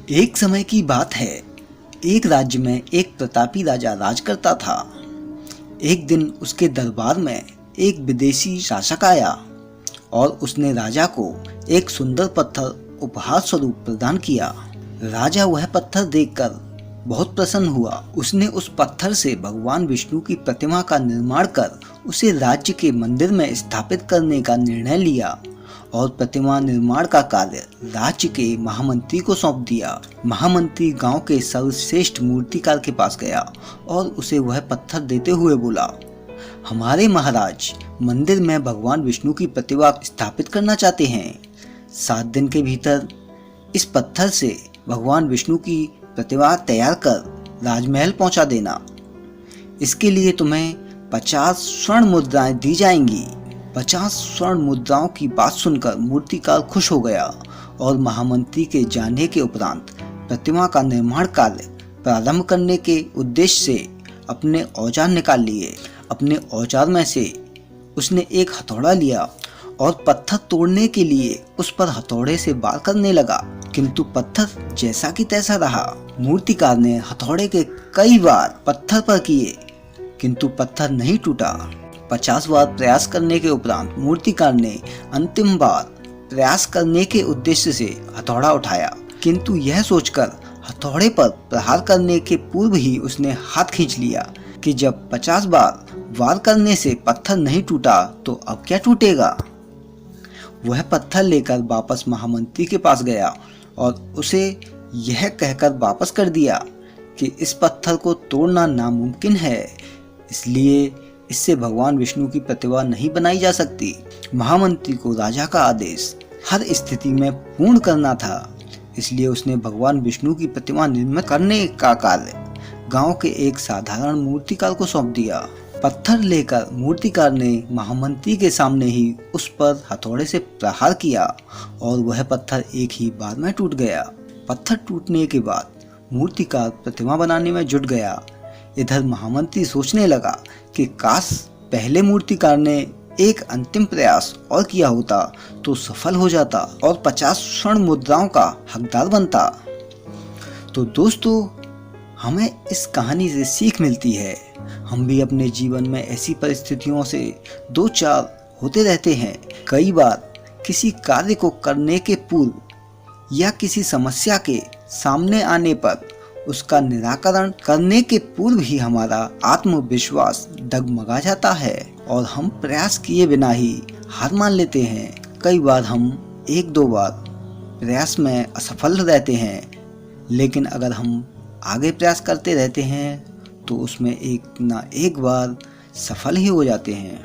एक समय की बात है। एक राज्य में एक प्रतापी राजा राज करता था। एक दिन उसके दरबार में एक विदेशी शासक आया और उसने राजा को एक सुंदर पत्थर उपहार स्वरूप प्रदान किया। राजा वह पत्थर देखकर बहुत प्रसन्न हुआ। उसने उस पत्थर से भगवान विष्णु की प्रतिमा का निर्माण कर उसे राज्य के मंदिर में स्थापित करने का निर्णय लिया और प्रतिमा निर्माण का कार्य राज्य के महामंत्री को सौंप दिया। महामंत्री गांव के सर्वश्रेष्ठ मूर्तिकार के पास गया और उसे वह पत्थर देते हुए बोला, हमारे महाराज मंदिर में भगवान विष्णु की प्रतिमा स्थापित करना चाहते हैं। 7 दिन के भीतर इस पत्थर से भगवान विष्णु की प्रतिमा तैयार कर राजमहल पहुंचा देना। इसके लिए तुम्हें 50 स्वर्ण मुद्राएं दी जाएंगी। 50 स्वर्ण मुद्राओं की बात सुनकर मूर्तिकार खुश हो गया और महामंत्री के जाने के उपरांत प्रतिमा का निर्माण कार्य प्रारंभ करने के उद्देश्य से अपने औजार निकाल लिए। अपने औजार में से उसने एक हथौड़ा लिया और पत्थर तोड़ने के लिए उस पर हथौड़े से वार करने लगा, किंतु पत्थर जैसा कि तैसा रहा। मूर्तिकार ने हथौड़े के कई बार पत्थर पर किए, किंतु पत्थर नहीं टूटा। 50 बार प्रयास करने के उपरांत मूर्तिकार ने अंतिम बार प्रयास करने के उद्देश्य से हथौड़ा उठाया, किंतु यह सोचकर हथौड़े पर प्रहार करने के पूर्व ही उसने हाथ खींच लिया कि जब 50 बार वार करने से पत्थर नहीं टूटा तो अब क्या टूटेगा। वह पत्थर लेकर वापस महामंत्री के पास गया और उसे यह कहकर वापस कर दिया कि इस पत्थर को तोड़ना नामुमकिन है, इसलिए इससे भगवान विष्णु की प्रतिमा नहीं बनाई जा सकती। महामंत्री को राजा का आदेश हर स्थिति में पूर्ण करना था, इसलिए उसने भगवान विष्णु की प्रतिमा निर्मित करने का कार्य गांव के एक साधारण मूर्तिकार को सौंप दिया। पत्थर लेकर मूर्तिकार ने महामंत्री के सामने ही उस पर हथौड़े से प्रहार किया और वह पत्थर एक ही बार में टूट गया। पत्थर टूटने के बाद मूर्तिकार प्रतिमा बनाने में जुट गया। इधर महामंत्री सोचने लगा कि काश पहले मूर्तिकार ने एक अंतिम प्रयास और किया होता तो सफल हो जाता और 50 स्वर्ण मुद्राओं का हकदार बनता। तो दोस्तों, हमें इस कहानी से सीख मिलती है। हम भी अपने जीवन में ऐसी परिस्थितियों से दो चार होते रहते हैं। कई बार किसी कार्य को करने के पूर्व या किसी समस्या के सामने आने पर उसका निराकरण करने के पूर्व ही हमारा आत्मविश्वास डगमगा जाता है और हम प्रयास किए बिना ही हार मान लेते हैं। कई बार हम 1-2 बार प्रयास में असफल रहते हैं, लेकिन अगर हम आगे प्रयास करते रहते हैं तो उसमें एक ना एक बार सफल ही हो जाते हैं।